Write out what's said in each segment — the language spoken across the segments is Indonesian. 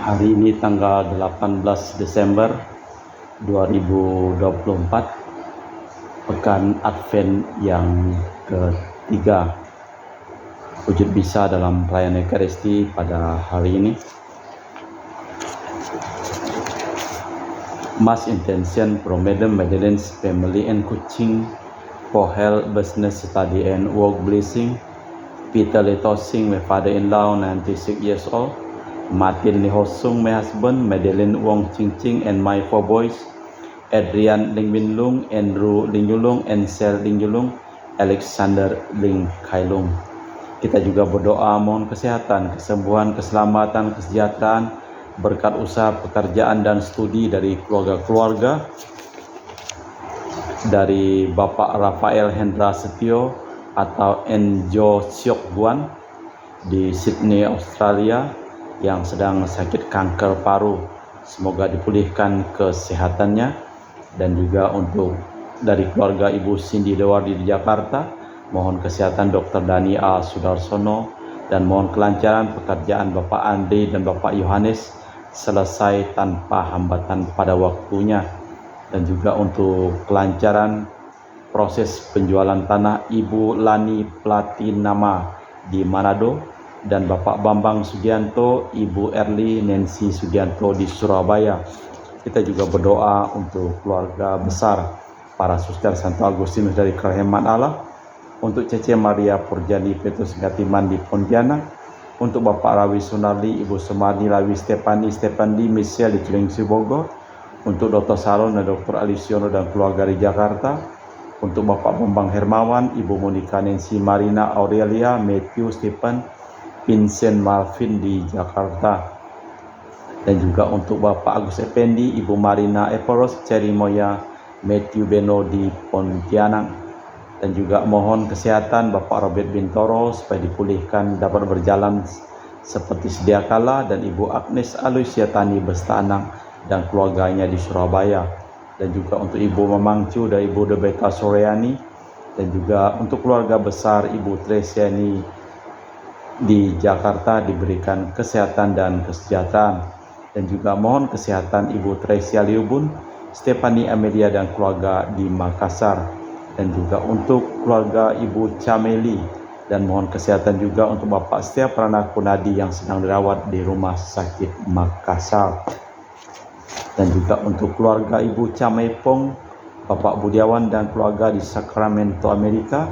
Hari ini tanggal 18 Desember 2024, pekan Advent yang ketiga. Wujud bisa dalam perayaan Ekaristi pada hari ini. Mass intention from Madam Madeleine's family and Kuching for health, business, study and work blessing. Peter Letosing, my father-in-law, 96 years old. Martin Lihosung, my husband. Madeleine Wong Ching and my 4 boys. Adrian Ling Bin Lung, Andrew Ling Yulung, Ansel Ling Yulung, Alexander Ling Kailung. Kita juga berdoa mohon kesehatan, kesembuhan, keselamatan, kesejahteraan, berkat usaha, pekerjaan dan studi dari keluarga-keluarga, dari Bapak Rafael Hendra Setio atau Enjo Siok Guan di Sydney, Australia, yang sedang sakit kanker paru. Semoga dipulihkan kesehatannya. Dan juga untuk dari keluarga Ibu Cindy Dewardi di Jakarta, mohon kesehatan Dr. Dani A. Sudarsono, dan mohon kelancaran pekerjaan Bapak Andri dan Bapak Yohanes selesai tanpa hambatan pada waktunya. Dan juga untuk kelancaran proses penjualan tanah Ibu Lani Platinama di Manado, dan Bapak Bambang Sugianto, Ibu Erli Nancy Sugianto di Surabaya. Kita juga berdoa untuk keluarga besar para suster Santo Agustinus dari Kerahiman Allah, untuk Cece Maria Purjani Petrus Gatiman di Pontianak, untuk Bapak Rawi Sunardi, Ibu Sumardi Lawi Stepandi Michelle di Cilengsi Bogor, untuk Dr. Saron dan Dr. Alisiono dan keluarga di Jakarta, untuk Bapak Bambang Hermawan, Ibu Monika Nancy Marina Aurelia Matthew Stephen Vincent Marvin di Jakarta, dan juga untuk Bapak Agus Effendi, Ibu Marina Eporos Cerimoya Matthew Beno di Pontianak. Dan juga mohon kesehatan Bapak Robert Bintoro supaya dipulihkan, dapat berjalan seperti sedia kala, dan Ibu Agnes Aloysia Tani Bestanang dan keluarganya di Surabaya. Dan juga untuk Ibu Mamangcu dan Ibu Debeta Soreani, dan juga untuk keluarga besar Ibu Tresiani di Jakarta diberikan kesehatan dan kesejahteraan. Dan juga mohon kesehatan Ibu Tresia Liubun, Stephanie Amelia dan keluarga di Makassar. Dan juga untuk keluarga Ibu Cameli, dan mohon kesehatan juga untuk Bapak Setia Prana Kunadi yang sedang dirawat di Rumah Sakit Makassar. Dan juga untuk keluarga Ibu Camepong, Bapak Budiawan dan keluarga di Sacramento, Amerika.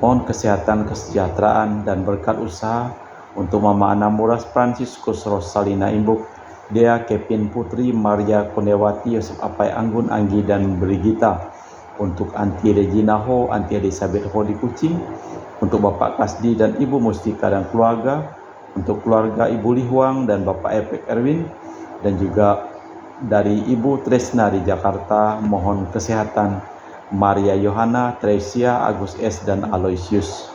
Mohon kesehatan, kesejahteraan dan berkat usaha untuk Mama Ana Muras Franciscus Rosalina Imbuk, Dea Kevin Putri, Maria Kondewati, Yosef Apai Anggun, Anggi dan Brigita. Untuk Anti Regina Ho, Anti Elizabeth Ho di Kuching, untuk Bapak Kasdi dan Ibu Mustika dan keluarga, untuk keluarga Ibu Lihuang dan Bapak Epek Erwin, dan juga dari Ibu Tresna di Jakarta, mohon kesehatan Maria Yohana, Tresia, Agus S dan Aloysius.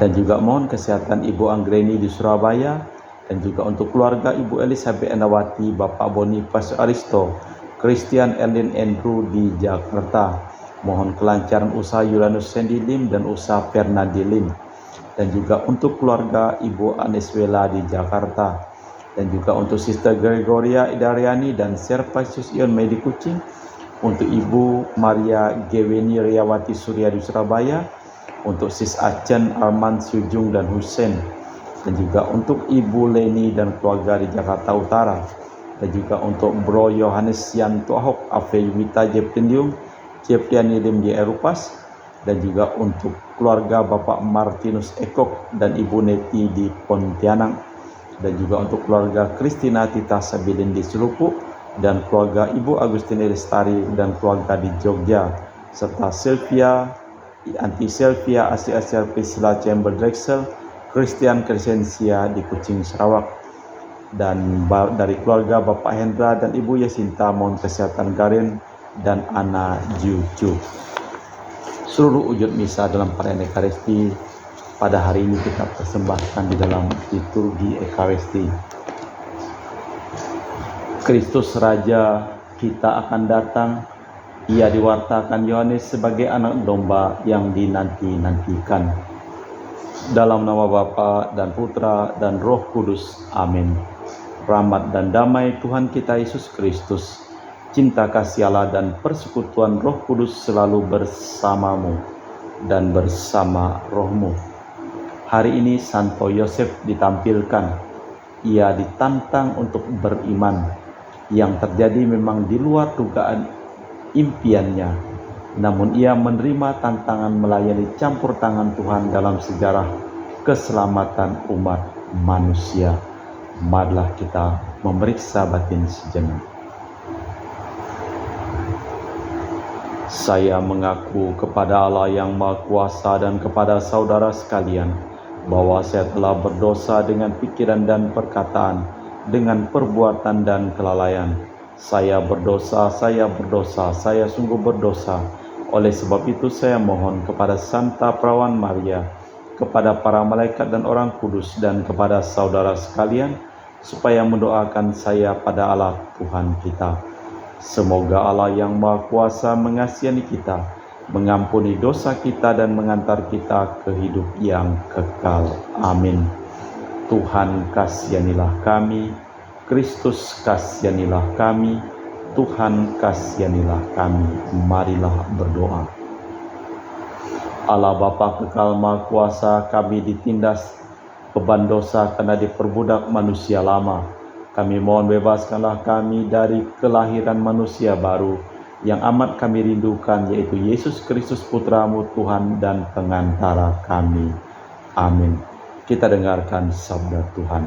Dan juga mohon kesehatan Ibu Anggreni di Surabaya, dan juga untuk keluarga Ibu Elizabeth Endawati, Bapak Boniface Aristo, Christian Erlin Andrew di Jakarta. Mohon kelancaran usaha Yulanus Sandy Lim dan usaha Fernandi Lim. Dan juga untuk keluarga Ibu Aneswela di Jakarta. Dan juga untuk Sister Gregoria Idariani dan Servasius Ion Medi Kuching. Untuk Ibu Maria Geweni Riawati Surya di Surabaya. Untuk Sis Acen Arman Sujung dan Hussein. Dan juga untuk Ibu Leni dan keluarga di Jakarta Utara. Dan juga untuk Bro Yohanes Yanto Ahok, Ave Yumita Jeptendium, Jeptiani Lim di Erupas. Dan juga untuk keluarga Bapak Martinus Ekok dan Ibu Neti di Pontianak. Dan juga untuk keluarga Kristina Tita Sabilin di Celupuk, dan keluarga Ibu Agustini Lestari dan keluarga di Jogja, serta Sylvia, Anti Sylvia, Asri Priscilla Chamber Drexel, Christian Crescencia di Kuching, Sarawak. Dan dari keluarga Bapak Hendra dan Ibu Yasinta, mohon kesehatan Garin dan Ana Jucu. Seluruh wujud misa dalam perayaan Ekaristi pada hari ini kita persembahkan di dalam liturgi Ekaristi. Kristus Raja kita akan datang. Ia diwartakan Yohanes sebagai anak domba yang dinanti-nantikan. Dalam nama Bapa dan Putra dan Roh Kudus. Amin. rahmat dan damai Tuhan kita Yesus Kristus, cinta kasih Allah dan persekutuan Roh Kudus selalu bersamamu dan bersama rohmu. Hari ini Santo Yosef ditampilkan. Ia ditantang untuk beriman. Yang terjadi memang di luar dugaan impiannya, namun ia menerima tantangan melayani campur tangan Tuhan dalam sejarah keselamatan umat manusia. Marilah kita memeriksa batin sejenak. Saya mengaku kepada Allah yang Maha Kuasa dan kepada saudara sekalian bahwa saya telah berdosa dengan pikiran dan perkataan, dengan perbuatan dan kelalaian. Saya berdosa, saya sungguh berdosa. Oleh sebab itu saya mohon kepada Santa Perawan Maria, kepada para malaikat dan orang kudus, dan kepada saudara sekalian, supaya mendoakan saya pada Allah Tuhan kita. Semoga Allah yang Maha Kuasa mengasihi kita, mengampuni dosa kita, dan mengantar kita ke hidup yang kekal. Amin. Tuhan kasihanilah kami, Kristus kasihanilah kami, Tuhan kasihanilah kami. Marilah berdoa. Allah Bapa kekal Maha Kuasa, kami ditindas beban dosa karena diperbudak manusia lama. Kami mohon bebaskanlah kami dari kelahiran manusia baru yang amat kami rindukan, yaitu Yesus Kristus Putra-Mu Tuhan dan pengantara kami. Amin. Kita dengarkan sabda Tuhan.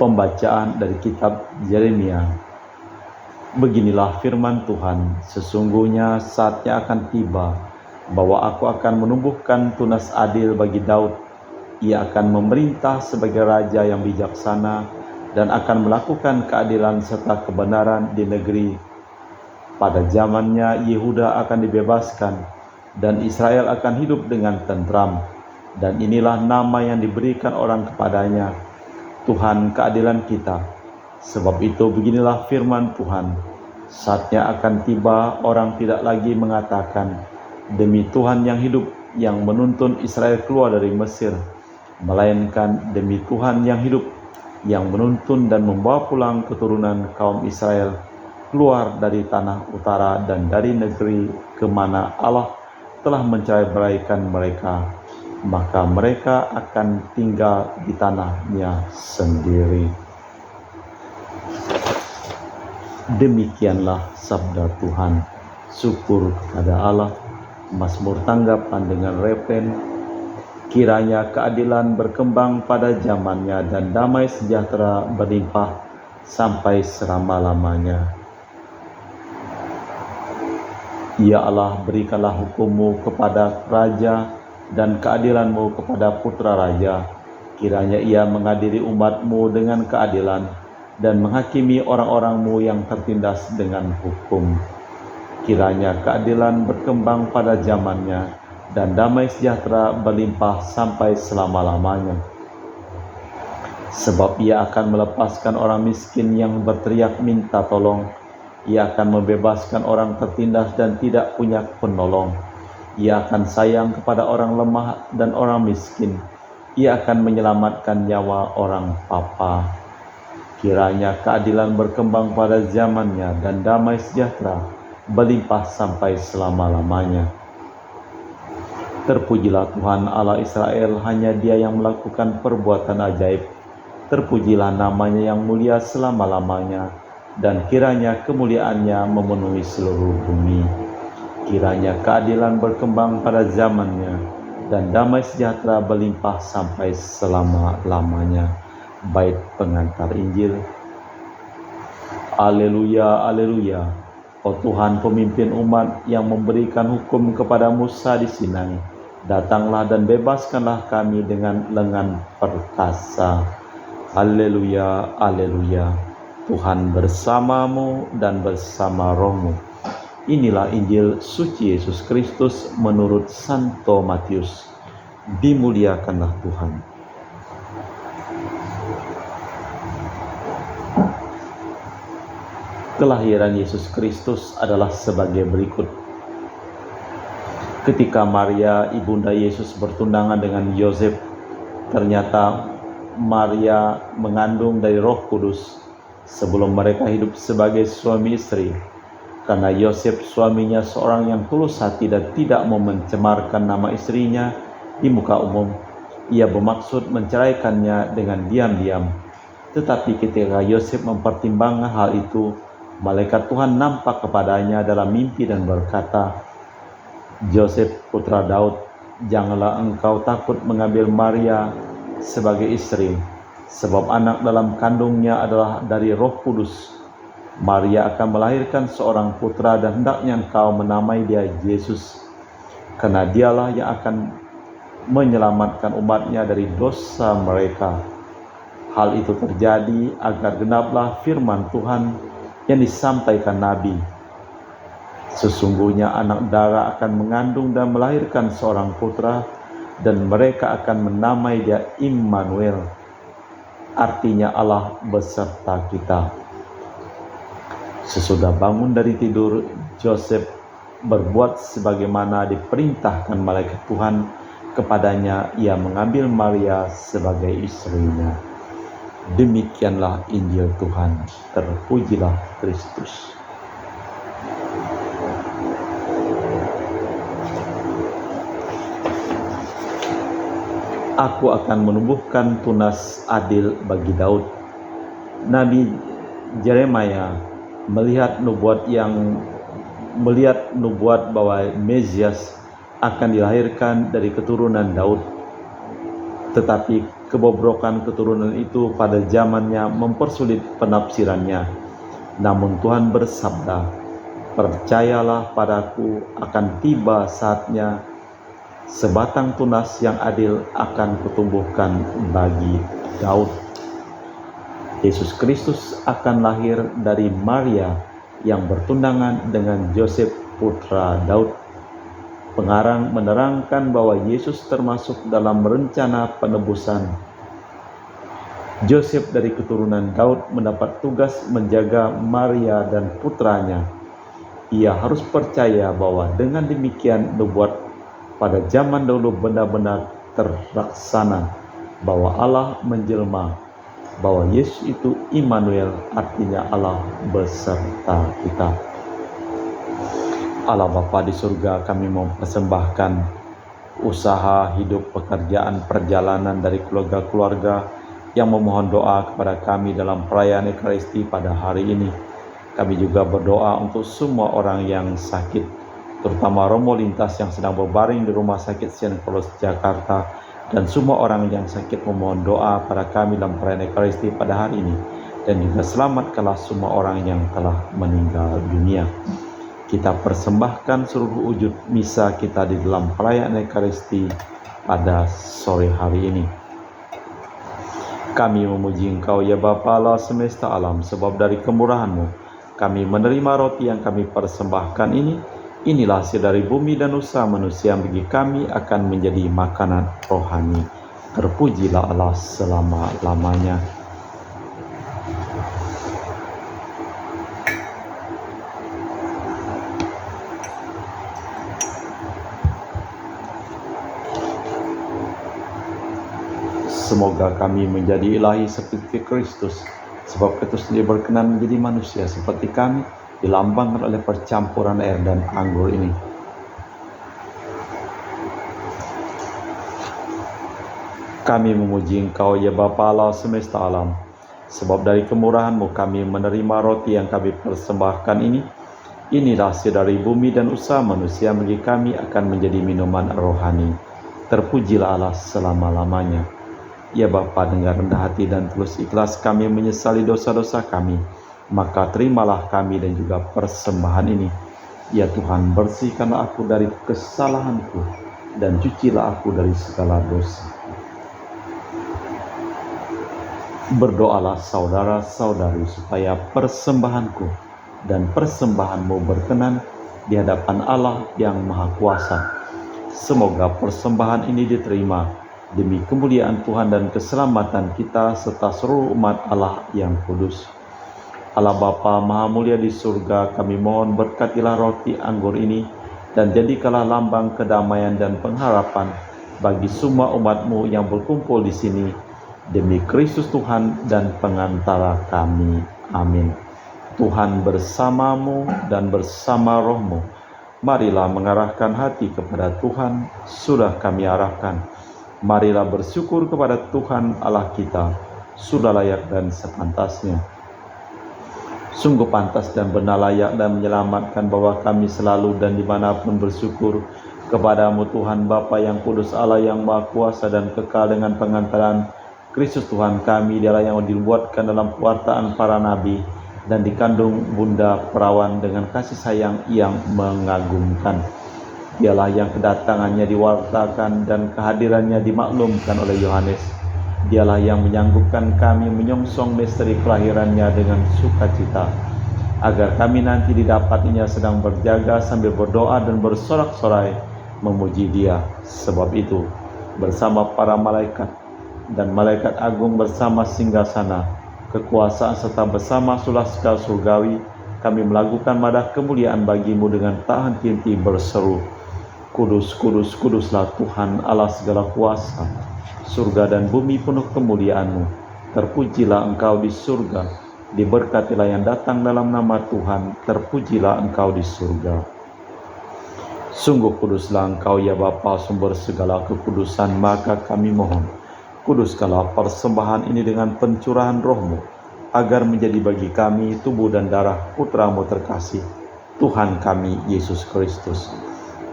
Pembacaan dari kitab Yeremia. Beginilah firman Tuhan, sesungguhnya saatnya akan tiba bahwa aku akan menumbuhkan tunas adil bagi Daud. Ia akan memerintah sebagai raja yang bijaksana dan akan melakukan keadilan serta kebenaran di negeri. Pada zamannya Yehuda akan dibebaskan dan Israel akan hidup dengan tentram. Dan inilah nama yang diberikan orang kepadanya, Tuhan keadilan kita. Sebab itu beginilah firman Tuhan, saatnya akan tiba orang tidak lagi mengatakan, demi Tuhan yang hidup yang menuntun Israel keluar dari Mesir, melainkan demi Tuhan yang hidup yang menuntun dan membawa pulang keturunan kaum Israel keluar dari tanah utara dan dari negeri kemana Allah telah mencerai-beraikan mereka, maka mereka akan tinggal di tanahnya sendiri. Demikianlah sabda Tuhan. Syukur kepada Allah. Mazmur tanggapan dengan refren, kiranya keadilan berkembang pada zamannya dan damai sejahtera berlimpah sampai selama-lamanya. Ya Allah, berikanlah hukum-Mu kepada raja dan keadilan-Mu kepada putra raja. Kiranya ia mengadili umat-Mu dengan keadilan dan menghakimi orang-orang-Mu yang tertindas dengan hukum. Kiranya keadilan berkembang pada zamannya dan damai sejahtera berlimpah sampai selama-lamanya. Sebab ia akan melepaskan orang miskin yang berteriak minta tolong. Ia akan membebaskan orang tertindas dan tidak punya penolong. Ia akan sayang kepada orang lemah dan orang miskin. Ia akan menyelamatkan nyawa orang papa. Kiranya keadilan berkembang pada zamannya dan damai sejahtera berlimpah sampai selama-lamanya. Terpujilah Tuhan Allah Israel, hanya Dia yang melakukan perbuatan ajaib. Terpujilah namanya yang mulia selama-lamanya, dan kiranya kemuliaannya memenuhi seluruh bumi. Kiranya keadilan berkembang pada zamannya, dan damai sejahtera berlimpah sampai selama-lamanya. Bait pengantar Injil. Aleluya, aleluya. Oh Tuhan, pemimpin umat yang memberikan hukum kepada Musa di Sinai, datanglah dan bebaskanlah kami dengan lengan perkasa. Haleluya, haleluya. Tuhan bersamamu dan bersama rohmu. Inilah Injil suci Yesus Kristus menurut Santo Matius. Dimuliakanlah Tuhan. Kelahiran Yesus Kristus adalah sebagai berikut. Ketika Maria, ibunda Yesus, bertunangan dengan Yosef, ternyata Maria mengandung dari Roh Kudus sebelum mereka hidup sebagai suami istri. Karena Yosef suaminya seorang yang tulus hati dan tidak mau mencemarkan nama istrinya di muka umum, ia bermaksud menceraikannya dengan diam-diam. Tetapi ketika Yosef mempertimbangkan hal itu, malaikat Tuhan nampak kepadanya dalam mimpi dan berkata, "Yosef putra Daud, janganlah engkau takut mengambil Maria sebagai istri, sebab anak dalam kandungnya adalah dari Roh Kudus. Maria akan melahirkan seorang putra dan hendaknya engkau menamai dia Yesus, karena dialah yang akan menyelamatkan umatnya dari dosa mereka." Hal itu terjadi agar genaplah firman Tuhan yang disampaikan Nabi, "Sesungguhnya anak dara akan mengandung dan melahirkan seorang putra, dan mereka akan menamai dia Immanuel." Artinya Allah beserta kita. Sesudah bangun dari tidur, Yosef berbuat sebagaimana diperintahkan malaikat Tuhan kepadanya. Ia mengambil Maria sebagai istrinya. Demikianlah Injil Tuhan. Terpujilah Kristus. Aku akan menumbuhkan tunas adil bagi Daud. Nabi Yeremia melihat nubuat bahwa Mesias akan dilahirkan dari keturunan Daud. Tetapi kebobrokan keturunan itu pada zamannya mempersulit penafsirannya. Namun Tuhan bersabda, "Percayalah padaku, akan tiba saatnya sebatang tunas yang adil akan kutumbuhkan bagi Daud." Yesus Kristus akan lahir dari Maria yang bertundangan dengan Yosef putra Daud. Pengarang menerangkan bahwa Yesus termasuk dalam rencana penebusan. Yosef dari keturunan Daud mendapat tugas menjaga Maria dan putranya. Ia harus percaya bahwa dengan demikian nubuat pada zaman dahulu benar-benar terlaksana, bahwa Allah menjelma, bahwa Yesus itu Immanuel, artinya Allah beserta kita. Allah Bapa di surga, kami mempersembahkan usaha, hidup, pekerjaan, perjalanan dari keluarga-keluarga yang memohon doa kepada kami dalam perayaan Ekaristi pada hari ini. Kami juga berdoa untuk semua orang yang sakit, terutama romo lintas yang sedang berbaring di Rumah Sakit St. Paulus Jakarta, dan semua orang yang sakit memohon doa pada kami dalam perayaan Ekaristi pada hari ini. Dan juga selamatkanlah semua orang yang telah meninggal dunia. Kita persembahkan seluruh wujud misa kita di dalam perayaan Ekaristi pada sore hari ini. Kami memuji Engkau ya Bapa Allah semesta alam, sebab dari kemurahan-Mu kami menerima roti yang kami persembahkan ini. Inilah hasil dari bumi dan usaha manusia yang bagi kami akan menjadi makanan rohani. Terpujilah Allah selama-lamanya. Semoga kami menjadi ilahi seperti Kristus, sebab Kristus sendiri berkenan menjadi manusia seperti kami, dilambangkan oleh percampuran air dan anggur ini. Kami memuji Engkau ya Bapa Allah semesta alam, sebab dari kemurahan-Mu kami menerima roti yang kami persembahkan ini. Inilah hasil dari bumi dan usaha manusia bagi kami akan menjadi minuman rohani. Terpujilah Allah selama-lamanya. Ya Bapa, dengan rendah hati dan tulus ikhlas kami menyesali dosa-dosa kami, maka terimalah kami dan juga persembahan ini. Ya Tuhan, bersihkanlah aku dari kesalahanku dan cucilah aku dari segala dosa. Berdoalah saudara-saudari supaya persembahanku dan persembahanmu berkenan di hadapan Allah yang Maha Kuasa. Semoga persembahan ini diterima demi kemuliaan Tuhan dan keselamatan kita serta seluruh umat Allah yang kudus. Allah Bapa Maha Mulia di surga, kami mohon berkatilah roti anggur ini dan jadikanlah lambang kedamaian dan pengharapan bagi semua umat-Mu yang berkumpul di sini, Demi Kristus Tuhan dan pengantara kami. Amin. Tuhan bersamamu dan bersama rohmu. Marilah mengarahkan hati kepada Tuhan, sudah kami arahkan. Marilah bersyukur kepada Tuhan Allah kita, sudah layak dan sepantasnya. Sungguh pantas dan benar, layak dan menyelamatkan bahwa kami selalu dan dimanapun bersyukur kepadamu Tuhan Bapa yang kudus, Allah yang maha kuasa dan kekal, dengan pengantaran Kristus Tuhan kami, Dialah yang dibuatkan dalam pewartaan para nabi dan dikandung bunda perawan dengan kasih sayang yang mengagumkan. Dialah yang kedatangannya diwartakan dan kehadirannya dimaklumkan oleh Yohanes. Dialah yang menyanggupkan kami menyongsong misteri kelahirannya dengan sukacita, agar kami nanti didapatinya sedang berjaga sambil berdoa dan bersorak-sorai memuji Dia. Sebab itu, bersama para malaikat dan malaikat agung, bersama singgasana, kekuasaan serta bersama sulaskal surgawi, kami melakukan madah kemuliaan bagimu dengan tak henti-henti berseru, Kudus, kudus, kuduslah Tuhan Allah segala kuasa. Surga dan bumi penuh kemuliaan-Mu. Terpujilah Engkau di surga, diberkatilah yang datang dalam nama Tuhan, terpujilah Engkau di surga. Sungguh kuduslah Engkau ya Bapa, sumber segala kekudusan, maka kami mohon, kuduskanlah persembahan ini dengan pencurahan roh-Mu, agar menjadi bagi kami tubuh dan darah Putra-Mu terkasih, Tuhan kami Yesus Kristus.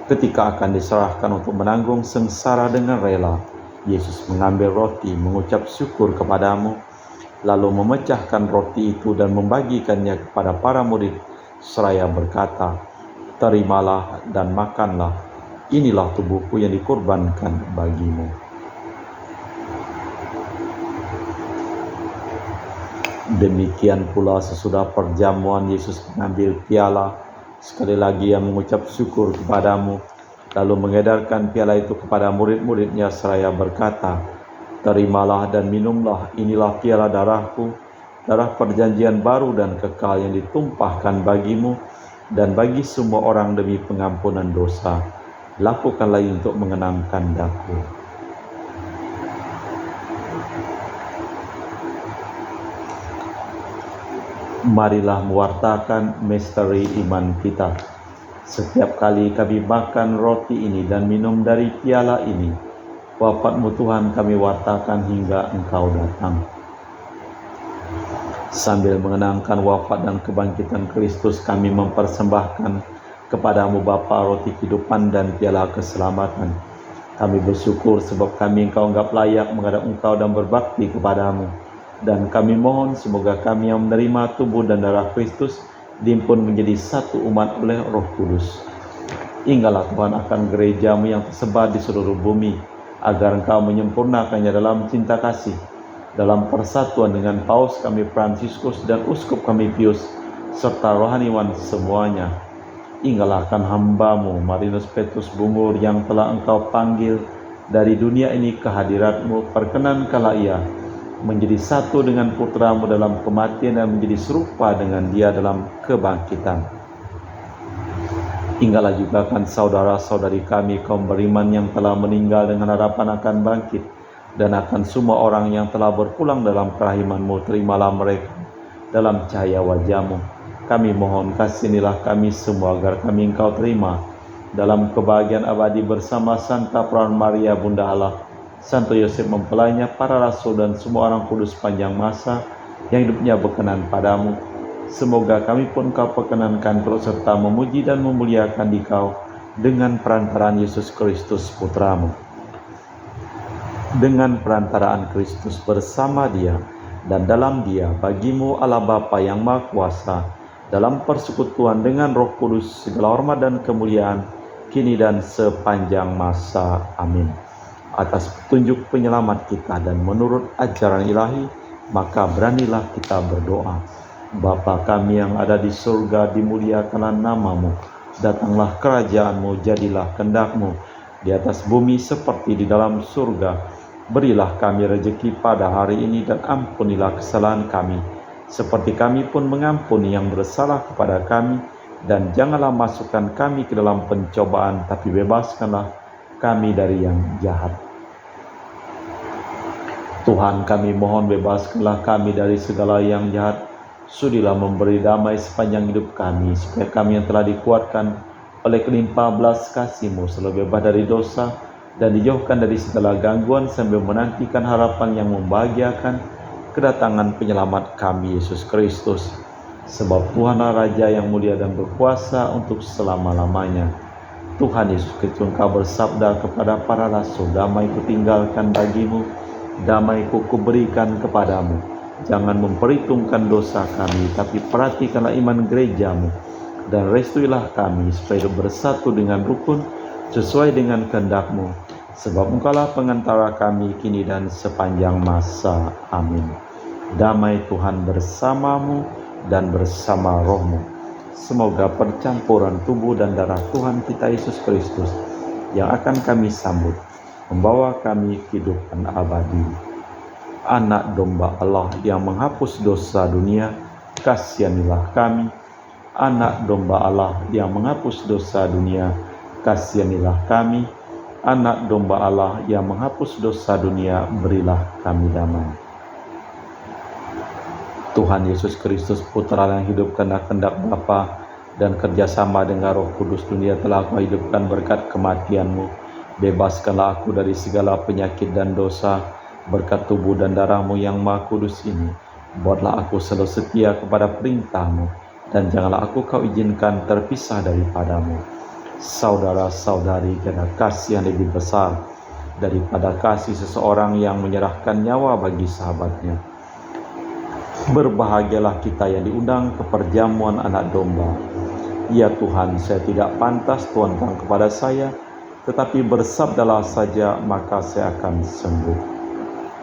Ketika akan diserahkan untuk menanggung sengsara dengan rela, Yesus mengambil roti, mengucap syukur kepadamu, lalu memecahkan roti itu dan membagikannya kepada para murid, seraya berkata, terimalah dan makanlah, inilah tubuhku yang dikorbankan bagimu. Demikian pula sesudah perjamuan, Yesus mengambil piala, sekali lagi Ia mengucap syukur kepadamu, lalu mengedarkan piala itu kepada murid-muridnya seraya berkata, terimalah dan minumlah, inilah piala darahku, darah perjanjian baru dan kekal yang ditumpahkan bagimu dan bagi semua orang demi pengampunan dosa. Lakukanlah ini untuk mengenangkan Daku. Marilah mewartakan misteri iman kita. Setiap kali kami makan roti ini dan minum dari piala ini, wafat-Mu Tuhan kami wartakan hingga Engkau datang. Sambil mengenangkan wafat dan kebangkitan Kristus, kami mempersembahkan kepadamu Bapa roti kehidupan dan piala keselamatan. Kami bersyukur sebab kami Engkau anggap layak menghadap Engkau dan berbakti kepadamu. Dan kami mohon semoga kami yang menerima tubuh dan darah Kristus dihimpun menjadi satu umat oleh Roh Kudus. Ingatlah Tuhan akan gereja-Mu yang tersebar di seluruh bumi, agar Engkau menyempurnakannya dalam cinta kasih, dalam persatuan dengan Paus kami Fransiskus dan Uskup kami Pius, serta rohaniwan semuanya. Ingatlah akan hamba-Mu Marinus Petrus Bungur yang telah Engkau panggil dari dunia ini ke hadirat-Mu. Perkenankanlah ia menjadi satu dengan Putra-Mu dalam kematian dan menjadi serupa dengan Dia dalam kebangkitan. Ingatlah juga akan saudara-saudari kami kaum beriman yang telah meninggal dengan harapan akan bangkit, dan akan semua orang yang telah berpulang dalam kerahiman-Mu. Terimalah mereka dalam cahaya wajah-Mu. Kami mohon kasihanilah kami semua agar kami Engkau terima dalam kebahagiaan abadi bersama Santa Perawan Maria Bunda Allah, Santo Yosef mempelainya, para rasul dan semua orang kudus panjang masa yang hidupnya berkenan padamu. Semoga kami pun Kau perkenankan terus serta memuji dan memuliakan Dikau dengan perantaraan Yesus Kristus Putra-Mu. Dengan perantaraan Kristus bersama Dia dan dalam Dia, bagi-Mu Allah Bapa yang Maha Kuasa, dalam persekutuan dengan Roh Kudus, segala hormat dan kemuliaan kini dan sepanjang masa. Amin. Atas petunjuk penyelamat kita dan menurut ajaran ilahi, maka beranilah kita berdoa. Bapa kami yang ada di surga, dimuliakanlah nama-Mu, datanglah kerajaan-Mu, jadilah kehendak-Mu di atas bumi seperti di dalam surga. Berilah kami rezeki pada hari ini dan ampunilah kesalahan kami, seperti kami pun mengampuni yang bersalah kepada kami, dan janganlah masukkan kami ke dalam pencobaan, tapi bebaskanlah kami dari yang jahat. Tuhan, kami mohon bebaskanlah kami dari segala yang jahat. Sudilah memberi damai sepanjang hidup kami, supaya kami yang telah dikuatkan oleh kelimpah belas kasih-Mu selalu bebas dari dosa dan dijauhkan dari segala gangguan sambil menantikan harapan yang membahagiakan kedatangan penyelamat kami, Yesus Kristus. Sebab Tuhanlah Raja yang mulia dan berkuasa untuk selama-lamanya. Tuhan Yesus Kristus, Engkau bersabda kepada para rasul, damai kutinggalkan bagimu, damai kuberikan kepadamu. Jangan memperhitungkan dosa kami, tapi perhatikanlah iman gerejamu, dan restuilah kami supaya bersatu dengan rukun sesuai dengan kehendak-Mu. Sebab Engkaulah pengantara kami kini dan sepanjang masa. Amin. Damai Tuhan bersamamu dan bersama rohmu. Semoga percampuran tubuh dan darah Tuhan kita Yesus Kristus yang akan kami sambut membawa kami kehidupan abadi. Anak domba Allah yang menghapus dosa dunia, kasihanilah kami. Anak domba Allah yang menghapus dosa dunia, kasihanilah kami. Anak domba Allah yang menghapus dosa dunia, berilah kami damai. Tuhan Yesus Kristus, Putra yang hidup karena kehendak Bapa dan kerjasama dengan Roh Kudus, dunia telah Kau hidupkan berkat kematian-Mu. Bebaskanlah aku dari segala penyakit dan dosa berkat tubuh dan darah-Mu yang Maha Kudus ini. Buatlah aku selalu setia kepada perintah-Mu, dan janganlah aku Kau izinkan terpisah daripada-Mu. Saudara-saudari, karena kasih yang lebih besar daripada kasih seseorang yang menyerahkan nyawa bagi sahabatnya. Berbahagialah kita yang diundang ke perjamuan anak domba. Ya Tuhan, saya tidak pantas Tuhan datang kepada saya, tetapi bersabdalah saja, maka saya akan sembuh.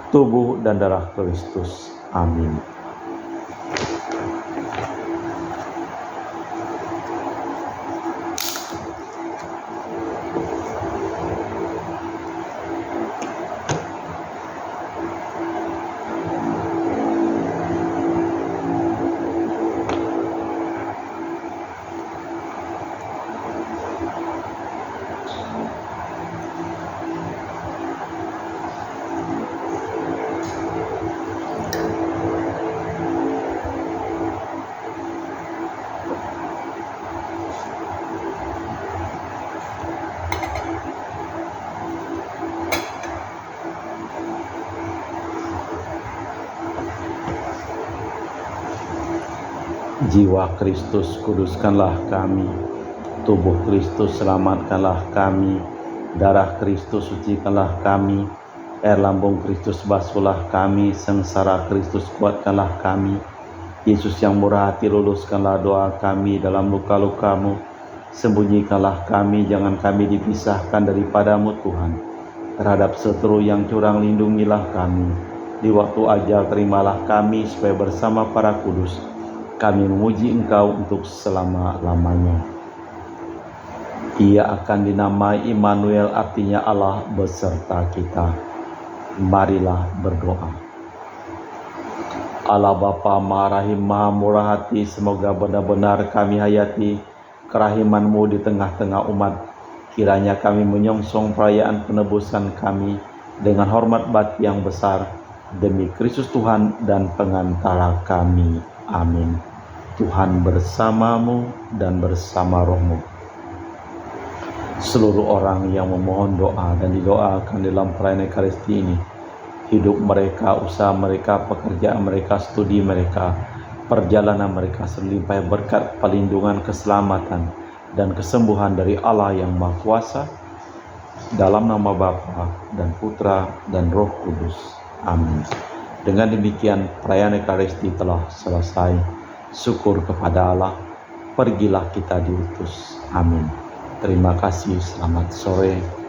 Tubuh dan darah Kristus. Amin. Jiwa Kristus, kuduskanlah kami. Tubuh Kristus, selamatkanlah kami. Darah Kristus, sucikanlah kami. Air lambung Kristus, basuhlah kami. Sengsara Kristus, kuatkanlah kami. Yesus yang murah hati, luluskanlah doa kami dalam luka-luka-Mu. Sembunyikanlah kami, jangan kami dipisahkan daripada-Mu Tuhan. Terhadap seteru yang curang, lindungilah kami. Di waktu ajal, terimalah kami, supaya bersama para kudus kami memuji Engkau untuk selama-lamanya. Ia akan dinamai Immanuel, artinya Allah beserta kita. Marilah berdoa. Allah Bapa Maha Rahim, Maha Murah Hati, semoga benar-benar kami hayati kerahiman-Mu di tengah-tengah umat. Kiranya kami menyongsong perayaan penebusan kami dengan hormat bakti yang besar, demi Kristus Tuhan dan pengantara kami. Amin. Tuhan bersamamu dan bersama rohmu. Seluruh orang yang memohon doa dan didoakan dalam perayaan Ekaristi ini, hidup mereka, usaha mereka, pekerjaan mereka, studi mereka, perjalanan mereka selimpah berkat perlindungan, keselamatan, dan kesembuhan dari Allah yang Maha Kuasa, dalam nama Bapa dan Putra dan Roh Kudus. Amin. Dengan demikian perayaan Ekaristi telah selesai. Syukur kepada Allah, pergilah kita diutus. Amin. Terima kasih, selamat sore.